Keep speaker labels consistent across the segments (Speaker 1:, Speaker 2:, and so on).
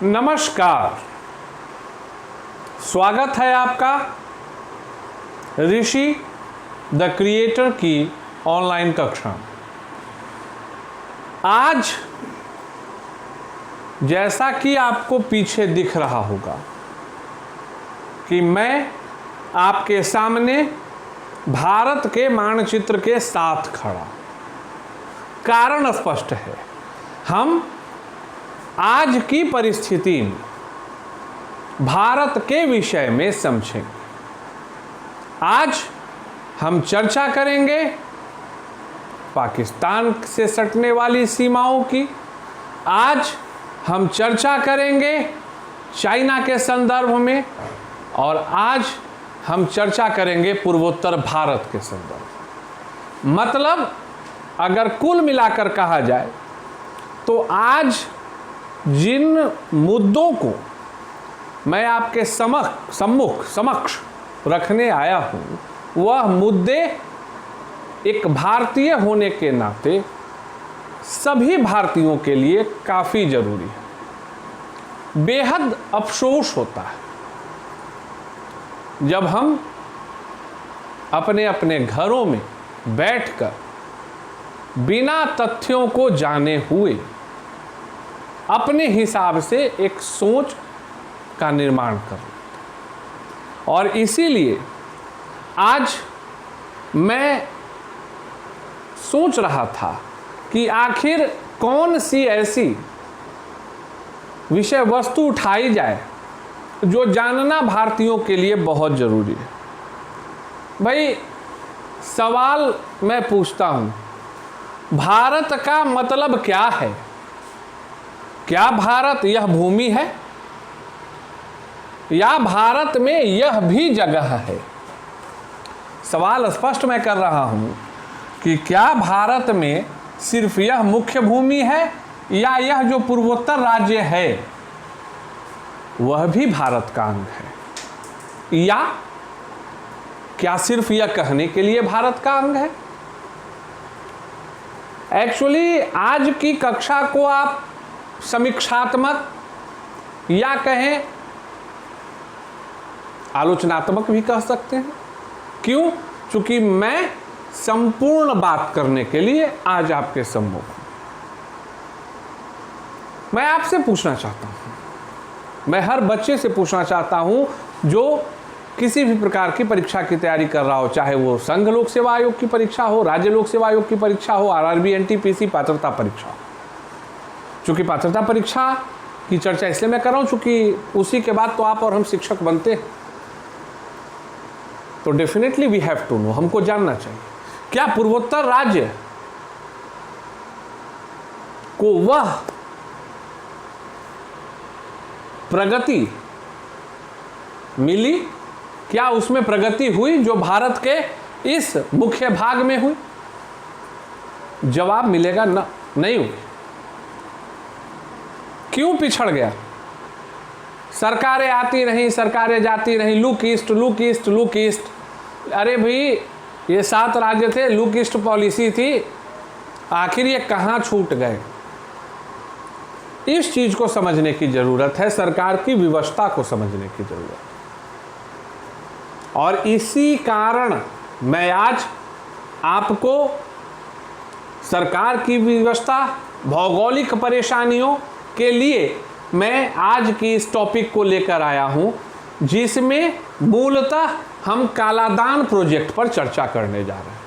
Speaker 1: नमस्कार, स्वागत है आपका ऋषि द क्रिएटर की ऑनलाइन कक्षा। आज जैसा कि आपको पीछे दिख रहा होगा कि मैं आपके सामने भारत के मानचित्र के साथ खड़ा। कारण स्पष्ट है, हम आज की परिस्थिति में भारत के विषय में समझेंगे। आज हम चर्चा करेंगे पाकिस्तान से सटने वाली सीमाओं की। आज हम चर्चा करेंगे चाइना के संदर्भ में, और आज हम चर्चा करेंगे पूर्वोत्तर भारत के संदर्भ। मतलब अगर कुल मिलाकर कहा जाए तो आज जिन मुद्दों को मैं आपके समक्ष रखने आया हूँ, वह मुद्दे एक भारतीय होने के नाते सभी भारतीयों के लिए काफ़ी जरूरी है। बेहद अफसोस होता है जब हम अपने अपने घरों में बैठकर बिना तथ्यों को जाने हुए अपने हिसाब से एक सोच का निर्माण कर लेते। और इसीलिए आज मैं सोच रहा था कि आखिर कौन सी ऐसी विषय वस्तु उठाई जाए जो जानना भारतीयों के लिए बहुत जरूरी है। भाई, सवाल मैं पूछता हूं, भारत का मतलब क्या है? क्या भारत यह भूमि है, या भारत में यह भी जगह है? सवाल स्पष्ट मैं कर रहा हूं कि क्या भारत में सिर्फ यह मुख्य भूमि है, या यह जो पूर्वोत्तर राज्य है वह भी भारत का अंग है, या क्या सिर्फ यह कहने के लिए भारत का अंग है? एक्चुअली आज की कक्षा को आप समीक्षात्मक या कहें आलोचनात्मक भी कह सकते हैं। क्यों? चूंकि मैं संपूर्ण बात करने के लिए आज आपके सम्मुख हूं। मैं आपसे पूछना चाहता हूं, मैं हर बच्चे से पूछना चाहता हूं जो किसी भी प्रकार की परीक्षा की तैयारी कर रहा हो, चाहे वो संघ लोक सेवा आयोग की परीक्षा हो, राज्य लोक सेवा आयोग की परीक्षा हो, आरआरबी, एनटीपीसी पात्रता परीक्षा हो। चूंकि पात्रता परीक्षा की चर्चा इसलिए मैं कर रहा हूं चूंकि उसी के बाद तो आप और हम शिक्षक बनते हैं, तो definitely we have to know, हमको जानना चाहिए क्या पूर्वोत्तर राज्य को वह प्रगति मिली, क्या उसमें प्रगति हुई जो भारत के इस मुख्य भाग में हुई? जवाब मिलेगा ना, नहीं हुई। क्यों पिछड़ गया? सरकारें आती रहीं, सरकारें जाती रहीं, look east, look east, look east. अरे भाई, ये 7 राज्य थे, लुक ईस्ट पॉलिसी थी, आखिर ये कहाँ छूट गए? इस चीज को समझने की जरूरत है, सरकार की व्यवस्था को समझने की जरूरत है। और इसी कारण मैं आज आपको सरकार की व्यवस्था, भौगोलिक परेशानियों के लिए मैं आज की इस टॉपिक को लेकर आया हूं, जिसमें मूलतः हम कालादान प्रोजेक्ट पर चर्चा करने जा रहे हैं।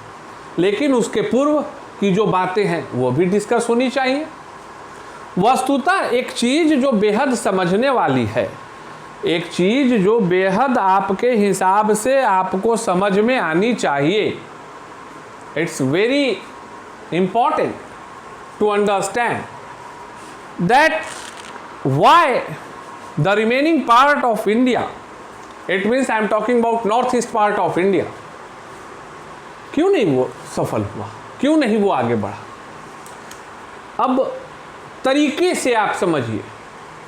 Speaker 1: लेकिन उसके पूर्व की जो बातें हैं वो भी डिस्कस होनी चाहिए। वस्तुतः एक चीज जो बेहद समझने वाली है, एक चीज जो बेहद आपके हिसाब से आपको समझ में आनी चाहिए, it's very important to understand that why the remaining part of India, it means I am talking about north east part of India, क्यों नहीं वो सफल हुआ, क्यों नहीं वो आगे बढ़ा? अब तरीके से आप समझिए,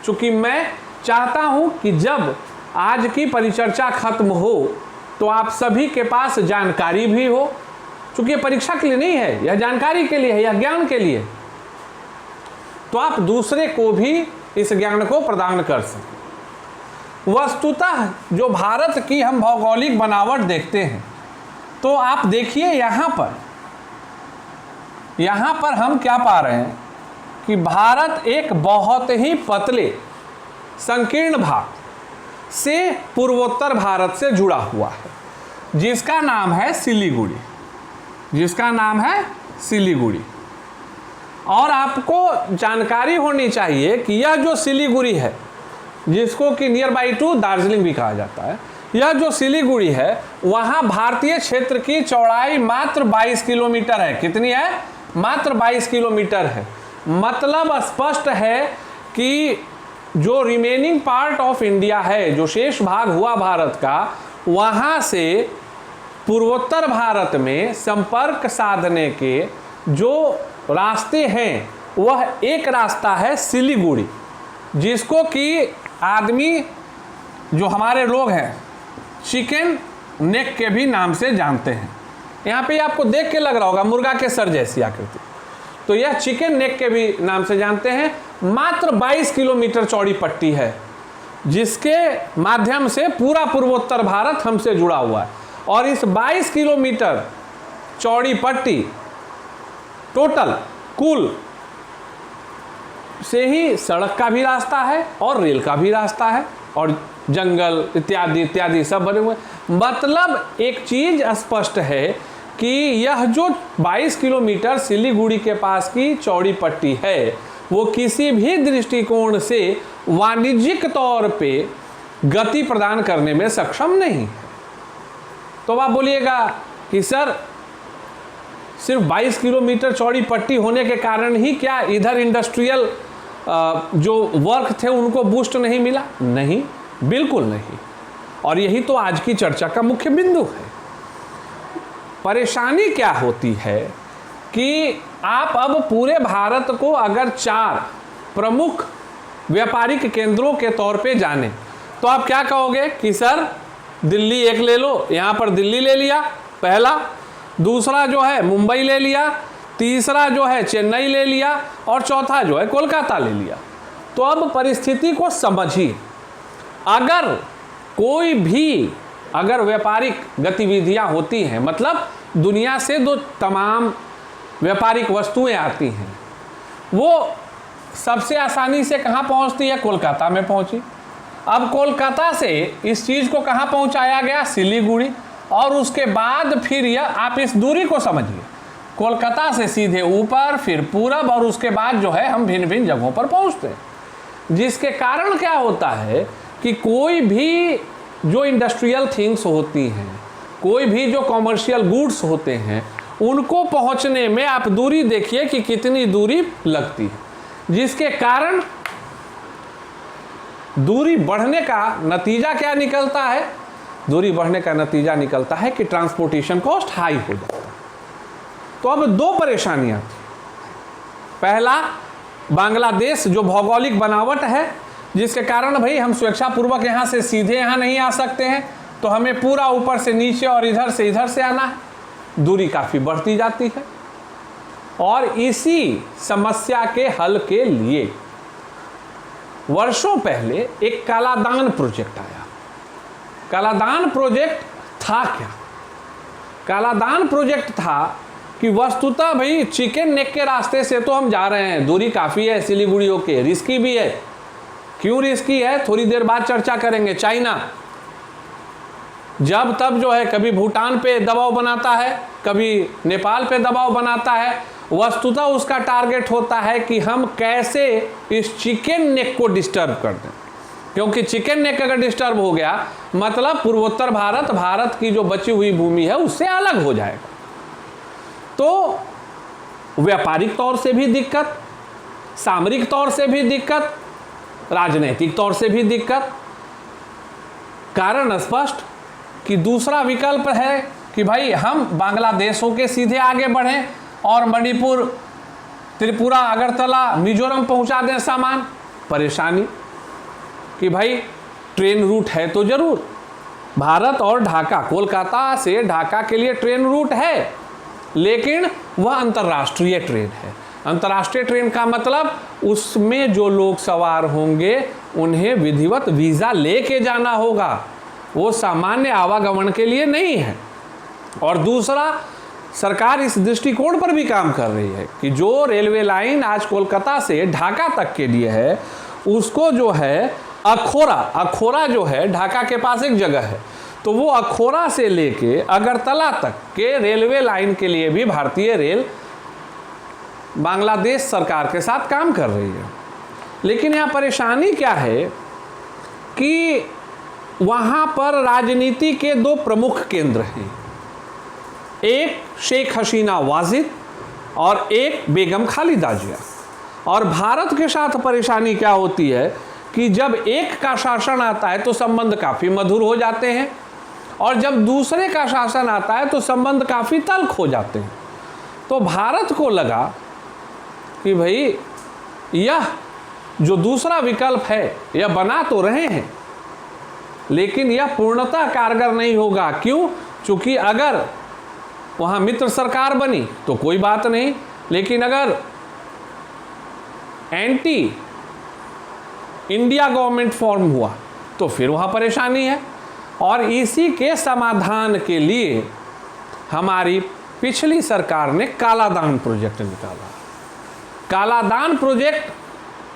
Speaker 1: चूंकि मैं चाहता हूं कि जब आज की परिचर्चा खत्म हो तो आप सभी के पास जानकारी भी हो, चूंकि ये परीक्षा के लिए नहीं है, यह जानकारी के लिए है, यह ज्ञान के लिए। तो आप दूसरे को भी इस ज्ञान को प्रदान कर सकें। वस्तुतः जो भारत की हम भौगोलिक बनावट देखते हैं तो आप देखिए यहाँ पर हम क्या पा रहे हैं कि भारत एक बहुत ही पतले संकीर्ण भाग से पूर्वोत्तर भारत से जुड़ा हुआ है जिसका नाम है सिलीगुड़ी। और आपको जानकारी होनी चाहिए कि यह जो सिलीगुड़ी है, जिसको कि नियर बाई टू दार्जिलिंग भी कहा जाता है, यह जो सिलीगुड़ी है वहाँ भारतीय क्षेत्र की चौड़ाई मात्र 22 किलोमीटर है। कितनी है? मात्र 22 किलोमीटर है। मतलब स्पष्ट है कि जो रिमेनिंग पार्ट ऑफ इंडिया है, जो शेष भाग हुआ भारत का, वहाँ से पूर्वोत्तर भारत में संपर्क साधने के जो रास्ते हैं वह एक रास्ता है सिलीगुड़ी, जिसको कि आदमी जो हमारे लोग हैं चिकन नेक के भी नाम से जानते हैं। यहाँ पे आपको देख के लग रहा होगा मुर्गा के सर जैसी आकृति, तो यह चिकन नेक के भी नाम से जानते हैं। मात्र 22 किलोमीटर चौड़ी पट्टी है जिसके माध्यम से पूरा पूर्वोत्तर भारत हमसे जुड़ा हुआ है। और इस 22 किलोमीटर चौड़ी पट्टी टोटल कुल से ही सड़क का भी रास्ता है और रेल का भी रास्ता है और जंगल इत्यादि इत्यादि सब बने हुए। मतलब एक चीज स्पष्ट है कि यह जो 22 किलोमीटर सिलीगुड़ी के पास की चौड़ी पट्टी है वो किसी भी दृष्टिकोण से वाणिज्यिक तौर पे गति प्रदान करने में सक्षम नहीं है। तो आप बोलिएगा कि सर सिर्फ 22 किलोमीटर चौड़ी पट्टी होने के कारण ही क्या इधर इंडस्ट्रियल जो वर्क थे उनको बूस्ट नहीं मिला? नहीं, बिल्कुल नहीं। और यही तो आज की चर्चा का मुख्य बिंदु है। परेशानी क्या होती है कि आप अब पूरे भारत को अगर 4 प्रमुख व्यापारिक केंद्रों के तौर पे जाने तो आप क्या कहोगे कि सर दिल्ली एक ले लो, यहाँ पर दिल्ली ले लिया पहला, दूसरा जो है मुंबई ले लिया, तीसरा जो है चेन्नई ले लिया और चौथा जो है कोलकाता ले लिया। तो अब परिस्थिति को समझिए, अगर व्यापारिक गतिविधियां होती हैं, मतलब दुनिया से जो तमाम व्यापारिक वस्तुएं आती हैं वो सबसे आसानी से कहाँ पहुँचती है? कोलकाता में पहुँची। अब कोलकाता से इस चीज़ को कहाँ पहुँचाया गया? सिलीगुड़ी। और उसके बाद फिर यह आप इस दूरी को समझिए, कोलकाता से सीधे ऊपर, फिर पूरब, और उसके बाद जो है हम भिन्न भिन्न जगहों पर पहुँचते हैं। जिसके कारण क्या होता है कि कोई भी जो इंडस्ट्रियल थिंग्स होती हैं, कोई भी जो कॉमर्शियल गुड्स होते हैं, उनको पहुंचने में आप दूरी देखिए कि कितनी दूरी लगती है। जिसके कारण दूरी बढ़ने का नतीजा क्या निकलता है? दूरी बढ़ने का नतीजा निकलता है कि ट्रांसपोर्टेशन कॉस्ट हाई हो जाता है। तो अब 2 परेशानियां थी। पहला, बांग्लादेश जो भौगोलिक बनावट है, जिसके कारण भाई हम स्वेच्छापूर्वक यहाँ से सीधे यहाँ नहीं आ सकते हैं, तो हमें पूरा ऊपर से नीचे और इधर से आना है। दूरी काफ़ी बढ़ती जाती है। और इसी समस्या के हल के लिए वर्षों पहले एक कालादान प्रोजेक्ट आया। कालादान प्रोजेक्ट था क्या? कालादान प्रोजेक्ट था कि वस्तुतः भाई चिकन नेक के रास्ते से तो हम जा रहे हैं, दूरी काफ़ी है सिलीगुड़ी होके, रिस्की भी है। क्यों रिस्की है? थोड़ी देर बाद चर्चा करेंगे। चाइना जब तब जो है कभी भूटान पे दबाव बनाता है, कभी नेपाल पे दबाव बनाता है। वस्तुतः उसका टारगेट होता है कि हम कैसे इस चिकन नेक को डिस्टर्ब कर दें, क्योंकि चिकन नेक अगर डिस्टर्ब हो गया मतलब पूर्वोत्तर भारत की जो बची हुई भूमि है उससे अलग हो जाएगा। तो व्यापारिक तौर से भी दिक्कत, सामरिक तौर से भी दिक्कत, राजनीतिक तौर से भी दिक्कत। कारण स्पष्ट कि दूसरा विकल्प है कि भाई हम बांग्लादेश के सीधे आगे बढ़ें और मणिपुर, त्रिपुरा, अगरतला, मिजोरम पहुंचा दें सामान। परेशानी कि भाई ट्रेन रूट है तो जरूर, भारत और ढाका, कोलकाता से ढाका के लिए ट्रेन रूट है, लेकिन वह अंतर्राष्ट्रीय ट्रेन है। अंतर्राष्ट्रीय ट्रेन का मतलब उसमें जो लोग सवार होंगे उन्हें विधिवत वीज़ा लेके जाना होगा, वो सामान्य आवागमन के लिए नहीं है। और दूसरा, सरकार इस दृष्टिकोण पर भी काम कर रही है कि जो रेलवे लाइन आज कोलकाता से ढाका तक के लिए है, उसको जो है अखोरा जो है ढाका के पास एक जगह है, तो वो अखोरा से लेके अगरतला तक के रेलवे लाइन के लिए भी भारतीय रेल बांग्लादेश सरकार के साथ काम कर रही है। लेकिन यहाँ परेशानी क्या है कि वहाँ पर राजनीति के दो प्रमुख केंद्र हैं, एक शेख हसीना वाजिद और एक बेगम खालिदा जिया। और भारत के साथ परेशानी क्या होती है कि जब एक का शासन आता है तो संबंध काफ़ी मधुर हो जाते हैं, और जब दूसरे का शासन आता है तो संबंध काफ़ी तल्ख हो जाते हैं। तो भारत को लगा कि भाई यह जो दूसरा विकल्प है यह बना तो रहे हैं, लेकिन यह पूर्णतः कारगर नहीं होगा। क्यों? क्योंकि अगर वहाँ मित्र सरकार बनी तो कोई बात नहीं, लेकिन अगर एंटी इंडिया गवर्नमेंट फॉर्म हुआ तो फिर वहाँ परेशानी है। और इसी के समाधान के लिए हमारी पिछली सरकार ने कालादान प्रोजेक्ट निकाला। कालादान प्रोजेक्ट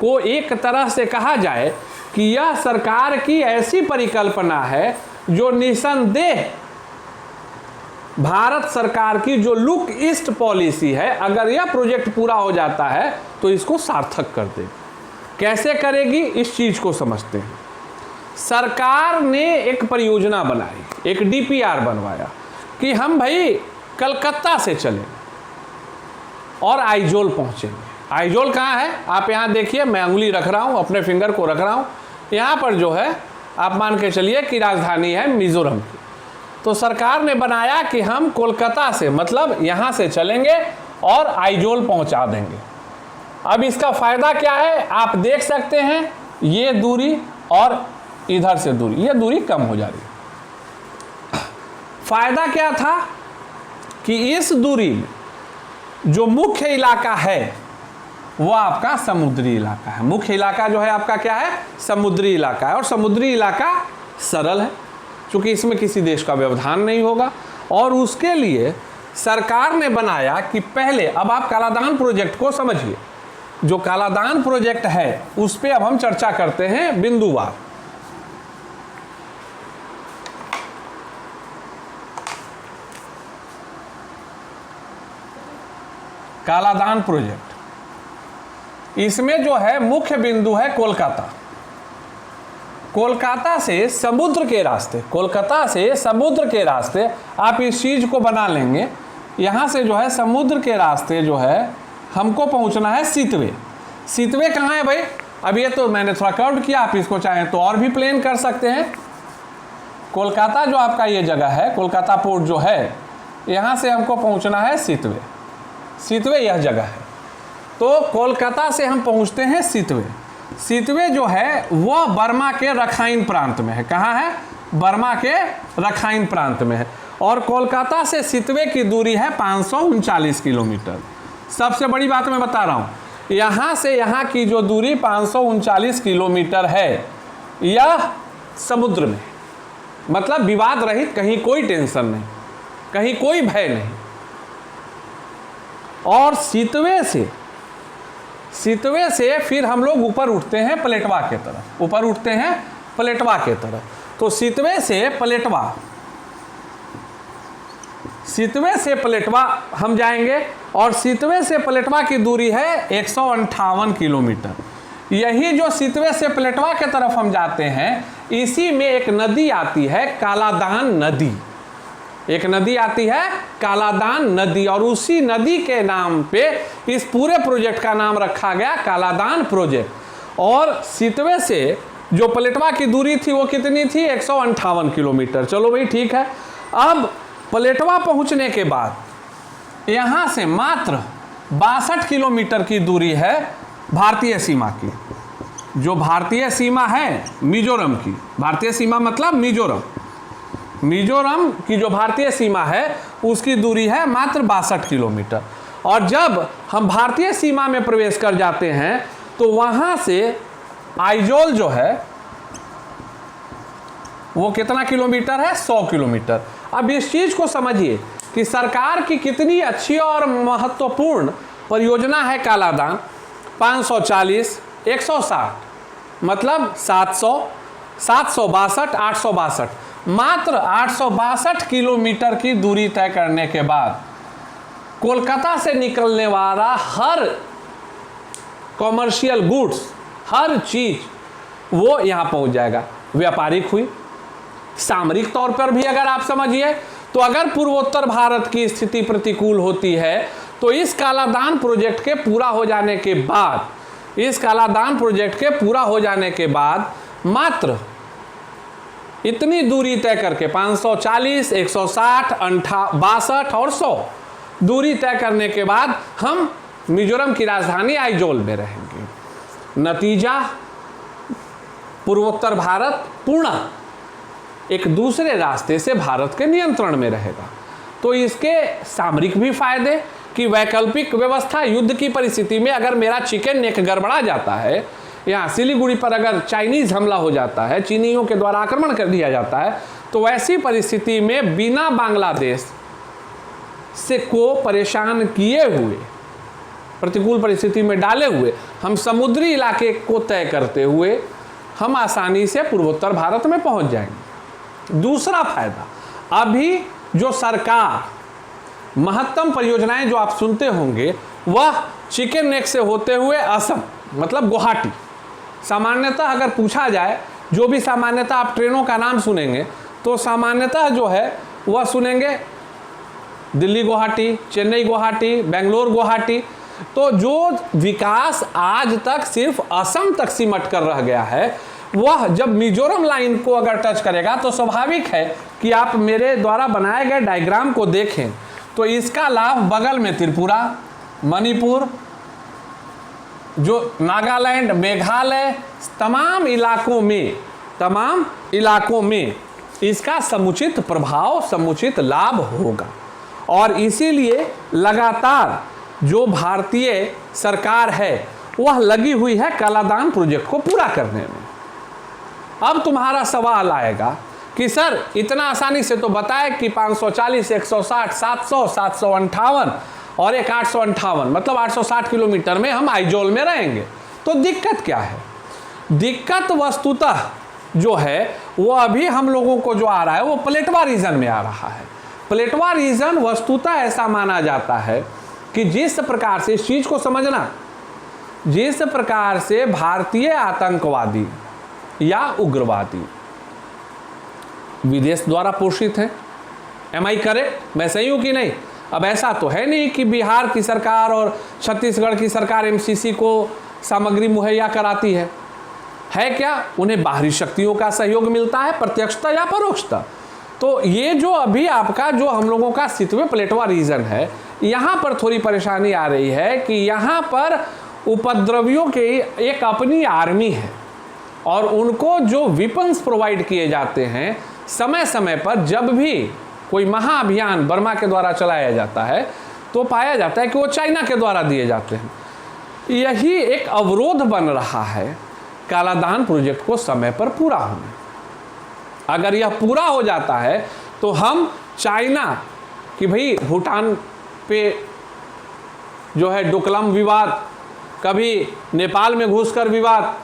Speaker 1: को एक तरह से कहा जाए कि यह सरकार की ऐसी परिकल्पना है जो निसंदेह भारत सरकार की जो लुक ईस्ट पॉलिसी है, अगर यह प्रोजेक्ट पूरा हो जाता है तो इसको सार्थक कर देगी। कैसे करेगी, इस चीज को समझते हैं। सरकार ने एक परियोजना बनाई, एक डीपीआर बनवाया कि हम भाई कलकत्ता से चलें और आइजोल पहुंचेंगे। आइजोल कहाँ है? आप यहाँ देखिए, मैं उंगली रख रहा हूँ, अपने फिंगर को रख रहा हूँ। यहाँ पर जो है आप मान के चलिए कि राजधानी है मिजोरम की। तो सरकार ने बनाया कि हम कोलकाता से, मतलब यहाँ से चलेंगे और आइजोल पहुँचा देंगे। अब इसका फ़ायदा क्या है आप देख सकते हैं, ये दूरी और इधर से दूरी, ये दूरी कम हो जा रही है। फ़ायदा क्या था कि इस दूरी में जो मुख्य इलाका है वो आपका समुद्री इलाका है। मुख्य इलाका जो है आपका क्या है? समुद्री इलाका है। और समुद्री इलाका सरल है क्योंकि इसमें किसी देश का व्यवधान नहीं होगा। और उसके लिए सरकार ने बनाया कि पहले, अब आप कालादान प्रोजेक्ट को समझिए। जो कालादान प्रोजेक्ट है उस पर अब हम चर्चा करते हैं बिंदुवार। कालादान प्रोजेक्ट, इसमें जो है मुख्य बिंदु है कोलकाता। कोलकाता से समुद्र के रास्ते, कोलकाता से समुद्र के रास्ते आप इस चीज़ को बना लेंगे। यहाँ से जो है समुद्र के रास्ते जो है हमको पहुँचना है सीतवे। सीतवे कहाँ है भाई? अब ये तो मैंने थोड़ा कर्व किया, आप इसको चाहें तो और भी प्लेन कर सकते हैं। कोलकाता जो आपका ये जगह है, कोलकाता पोर्ट जो है, यहाँ से हमको पहुँचना है सीतवे। सीतवे यह जगह है। तो कोलकाता से हम पहुँचते हैं सीतवे। सीतवे जो है वह बर्मा के रखाइन प्रांत में है। कहाँ है? बर्मा के रखाइन प्रांत में है। और कोलकाता से सीतवे की दूरी है 539 किलोमीटर। सबसे बड़ी बात मैं बता रहा हूँ, यहाँ से यहाँ की जो दूरी 539 किलोमीटर है, यह समुद्र में, मतलब विवाद रहित, कहीं कोई टेंशन नहीं, कहीं कोई भय नहीं। और सीतवे से फिर हम लोग ऊपर उठते हैं पलेटवा के तरफ, ऊपर उठते हैं पलेटवा के तरफ। तो सीतवे से पलेटवा हम जाएंगे। और सीतवे से पलेटवा की दूरी है 158 किलोमीटर। यही जो सीतवे से पलेटवा के तरफ हम जाते हैं, इसी में एक नदी आती है कालादान नदी। एक नदी आती है कालादान नदी, और उसी नदी के नाम पे इस पूरे प्रोजेक्ट का नाम रखा गया कालादान प्रोजेक्ट। और सीतवे से जो पलेटवा की दूरी थी वो कितनी थी? 158 किलोमीटर। चलो भाई ठीक है। अब पलेटवा पहुंचने के बाद यहाँ से मात्र 62 किलोमीटर की दूरी है भारतीय सीमा की। जो भारतीय सीमा है मिजोरम की, भारतीय सीमा मतलब मिजोरम की जो भारतीय सीमा है उसकी दूरी है मात्र 62 किलोमीटर। और जब हम भारतीय सीमा में प्रवेश कर जाते हैं तो वहां से आइजोल जो है वो कितना किलोमीटर है? 100 किलोमीटर। अब इस चीज को समझिए कि सरकार की कितनी अच्छी और महत्वपूर्ण परियोजना है कालादान। 540, 160 मतलब 700, 762, 862, मात्र 862 किलोमीटर की दूरी तय करने के बाद कोलकाता से निकलने वाला हर कॉमर्शियल गुड्स, हर चीज वो यहां पहुंच जाएगा। व्यापारिक हुई, सामरिक तौर पर भी अगर आप समझिए तो अगर पूर्वोत्तर भारत की स्थिति प्रतिकूल होती है तो इस कालादान प्रोजेक्ट के पूरा हो जाने के बाद, इस कालादान प्रोजेक्ट के पूरा हो जाने के बाद मात्र इतनी दूरी तय करके 540, 160, 62 और 100 दूरी तय करने के बाद हम मिजोरम की राजधानी आइजोल में रहेंगे। नतीजा, पूर्वोत्तर भारत पूर्ण एक दूसरे रास्ते से भारत के नियंत्रण में रहेगा। तो इसके सामरिक भी फायदे कि वैकल्पिक व्यवस्था, युद्ध की परिस्थिति में अगर मेरा चिकन नेक गड़बड़ा जाता है, यहाँ सिलीगुड़ी पर अगर चाइनीज हमला हो जाता है, चीनियों के द्वारा आक्रमण कर दिया जाता है, तो वैसी परिस्थिति में बिना बांग्लादेश से को परेशान किए हुए, प्रतिकूल परिस्थिति में डाले हुए, हम समुद्री इलाके को तय करते हुए हम आसानी से पूर्वोत्तर भारत में पहुंच जाएंगे। दूसरा फायदा, अभी जो सरकार महत्तम परियोजनाएं जो आप सुनते होंगे वह चिकन नेक से होते हुए असम मतलब गुवाहाटी, सामान्यतः अगर पूछा जाए, जो भी सामान्यतः आप ट्रेनों का नाम सुनेंगे तो सामान्यतः जो है वह सुनेंगे दिल्ली गुवाहाटी, चेन्नई गुवाहाटी, बेंगलोर गुवाहाटी। तो जो विकास आज तक सिर्फ असम तक सिमट कर रह गया है, वह जब मिजोरम लाइन को अगर टच करेगा तो स्वाभाविक है कि आप मेरे द्वारा बनाए गए डायग्राम को देखें तो इसका लाभ बगल में त्रिपुरा, मणिपुर, जो नागालैंड, मेघालय, तमाम इलाकों में इसका समुचित प्रभाव, समुचित लाभ होगा। और इसीलिए लगातार जो भारतीय सरकार है वह लगी हुई है कालादान प्रोजेक्ट को पूरा करने में। अब तुम्हारा सवाल आएगा कि सर इतना आसानी से तो बताए कि 540, 160, 700, 758 और एक 858 मतलब 860 किलोमीटर में हम आइजोल में रहेंगे, तो दिक्कत क्या है? दिक्कत वस्तुतः जो है वो अभी हम लोगों को जो आ रहा है वो प्लेटवा रीजन में आ रहा है। प्लेटवा रीजन वस्तुतः ऐसा माना जाता है कि जिस प्रकार से, इस चीज को समझना, जिस प्रकार से भारतीय आतंकवादी या उग्रवादी विदेश द्वारा पोषित हैं। Am I correct? मैं सही हूं कि नहीं? अब ऐसा तो है नहीं कि बिहार की सरकार और छत्तीसगढ़ की सरकार एमसीसी को सामग्री मुहैया कराती है क्या? उन्हें बाहरी शक्तियों का सहयोग मिलता है, प्रत्यक्षता या परोक्षता। तो ये जो अभी आपका जो हम लोगों का सितवे प्लेटवा रीजन है, यहाँ पर थोड़ी परेशानी आ रही है कि यहाँ पर उपद्रवियों की एक अपनी आर्मी है और उनको जो वेपन्स प्रोवाइड किए जाते हैं समय समय पर, जब भी कोई महाअभियान बर्मा के द्वारा चलाया जाता है तो पाया जाता है कि वो चाइना के द्वारा दिए जाते हैं। यही एक अवरोध बन रहा है कालादान प्रोजेक्ट को समय पर पूरा होने। अगर यह पूरा हो जाता है तो हम चाइना कि भाई भूटान पे जो है डोकलाम विवाद, कभी नेपाल में घुसकर विवाद,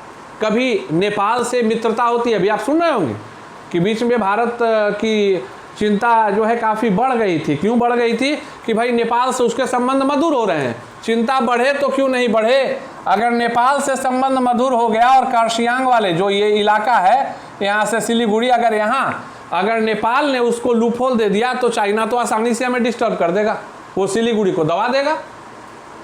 Speaker 1: कभी नेपाल से मित्रता होती है। अभी आप सुन रहे होंगे कि बीच में भारत की चिंता जो है काफ़ी बढ़ गई थी। क्यों बढ़ गई थी? कि भाई नेपाल से उसके संबंध मधुर हो रहे हैं। चिंता बढ़े तो क्यों नहीं बढ़े? अगर नेपाल से संबंध मधुर हो गया और कार्शियांग वाले जो ये इलाका है यहाँ से सिलीगुड़ी, अगर नेपाल ने उसको लूपहोल दे दिया तो चाइना तो आसानी से हमें डिस्टर्ब कर देगा, वो सिलीगुड़ी को दबा देगा।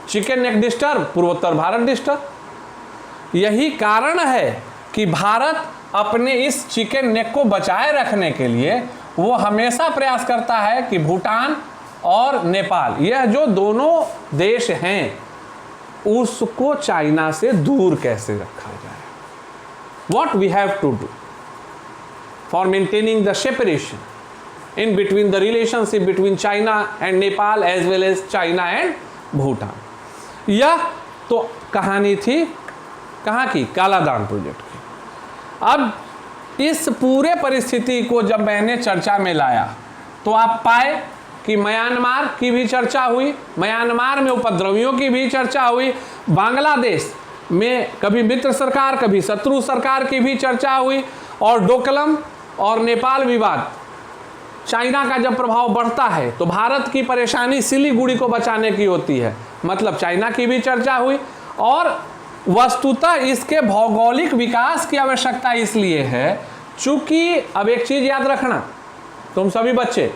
Speaker 1: चिकन नेक डिस्टर्ब, पूर्वोत्तर भारत डिस्टर्ब। यही कारण है कि भारत अपने इस चिकन नेक को बचाए रखने के लिए वो हमेशा प्रयास करता है कि भूटान और नेपाल, यह जो दोनों देश हैं, उसको चाइना से दूर कैसे रखा जाए। What we have to do for maintaining the separation in between the relationship between China and Nepal as well as China and Bhutan. यह तो कहानी थी कहाँ की, कालादान प्रोजेक्ट की। अब इस पूरे परिस्थिति को जब मैंने चर्चा में लाया तो आप पाए कि म्यांमार की भी चर्चा हुई, म्यांमार में उपद्रवियों की भी चर्चा हुई, बांग्लादेश में कभी मित्र सरकार कभी शत्रु सरकार की भी चर्चा हुई, और डोकलम और नेपाल विवाद, चाइना का जब प्रभाव बढ़ता है तो भारत की परेशानी सिलीगुड़ी को बचाने की होती है, मतलब चाइना की भी चर्चा हुई। और वस्तुतः इसके भौगोलिक विकास की आवश्यकता इसलिए है चूंकि अब एक चीज याद रखना तुम सभी बच्चे,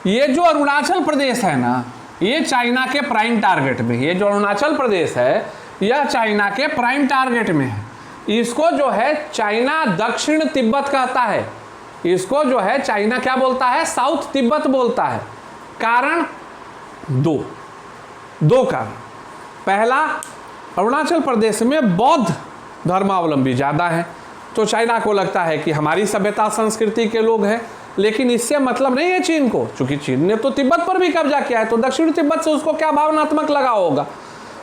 Speaker 1: ये जो अरुणाचल प्रदेश है ना, ये चाइना के प्राइम टारगेट में, ये जो अरुणाचल प्रदेश है यह चाइना के प्राइम टारगेट में है। इसको जो है चाइना दक्षिण तिब्बत कहता है, इसको जो है चाइना क्या बोलता है, साउथ तिब्बत बोलता है। कारण दो कारण। पहला, अरुणाचल प्रदेश में बौद्ध धर्मावलंबी ज़्यादा हैं, तो चाइना को लगता है कि हमारी सभ्यता संस्कृति के लोग हैं, लेकिन इससे मतलब नहीं है चीन को, क्योंकि चीन ने तो तिब्बत पर भी कब्जा किया है, तो दक्षिण तिब्बत से उसको क्या भावनात्मक लगाव होगा।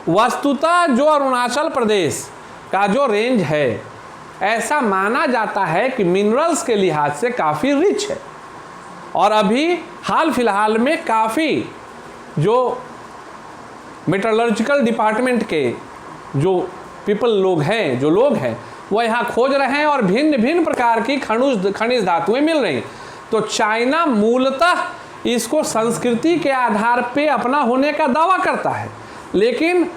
Speaker 1: वस्तुतः जो अरुणाचल प्रदेश का जो रेंज है, ऐसा माना जाता है कि मिनरल्स के लिहाज से काफ़ी रिच है, और अभी हाल फिलहाल में काफ़ी जो मेटलर्जिकल डिपार्टमेंट के जो लोग हैं वह यहाँ खोज रहे हैं और भिन्न भिन्न प्रकार की खनिज धातुएं मिल रही। तो चाइना मूलतः इसको संस्कृति के आधार पे अपना होने का दावा करता है, लेकिन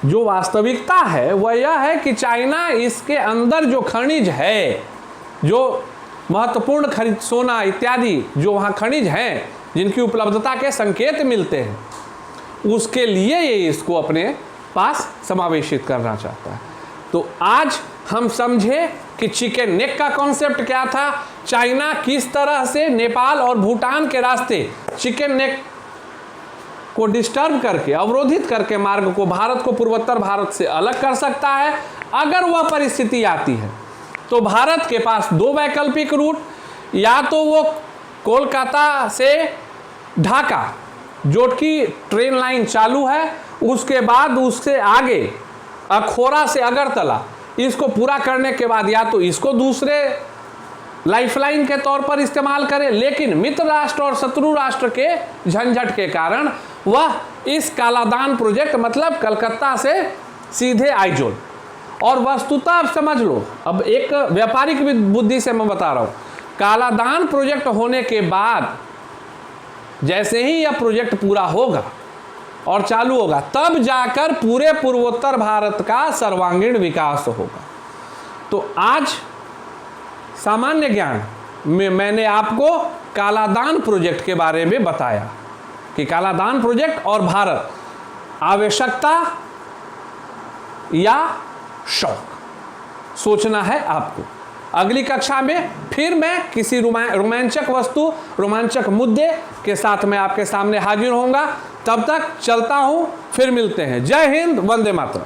Speaker 1: जो वास्तविकता है वह यह है कि चाइना इसके अंदर जो खनिज है, जो महत्वपूर्ण सोना इत्यादि जो वहाँ खनिज हैं जिनकी उपलब्धता के संकेत मिलते हैं, उसके लिए ये इसको अपने पास समावेशित करना चाहता है। तो आज हम समझे कि चिकन नेक का कॉन्सेप्ट क्या था, चाइना किस तरह से नेपाल और भूटान के रास्ते चिकन नेक को डिस्टर्ब करके, अवरोधित करके मार्ग को भारत को पूर्वोत्तर भारत से अलग कर सकता है। अगर वह परिस्थिति आती है तो भारत के पास दो वैकल्पिक रूट, या तो वो कोलकाता से ढाका जो कि ट्रेन लाइन चालू है, उसके बाद उससे आगे अखोरा से अगरतला, इसको पूरा करने के बाद या तो इसको दूसरे लाइफलाइन के तौर पर इस्तेमाल करें, लेकिन मित्र राष्ट्र और शत्रु राष्ट्र के झंझट के कारण वह इस कालादान प्रोजेक्ट मतलब कलकत्ता से सीधे आइजोल। और वस्तुतः अब समझ लो, अब एक व्यापारिक बुद्धि से मैं बता रहा हूँ, कालादान प्रोजेक्ट होने के बाद जैसे ही यह प्रोजेक्ट पूरा होगा और चालू होगा, तब जाकर पूरे पूर्वोत्तर भारत का सर्वांगीण विकास होगा। तो आज सामान्य ज्ञान में मैंने आपको कालादान प्रोजेक्ट के बारे में बताया कि कालादान प्रोजेक्ट और भारत, आवश्यकता या शौक, सोचना है आपको। अगली कक्षा में फिर मैं किसी रोमांचक वस्तु, रोमांचक मुद्दे के साथ मैं आपके सामने हाजिर होऊंगा। तब तक चलता हूं, फिर मिलते हैं। जय हिंद, वंदे मातरम।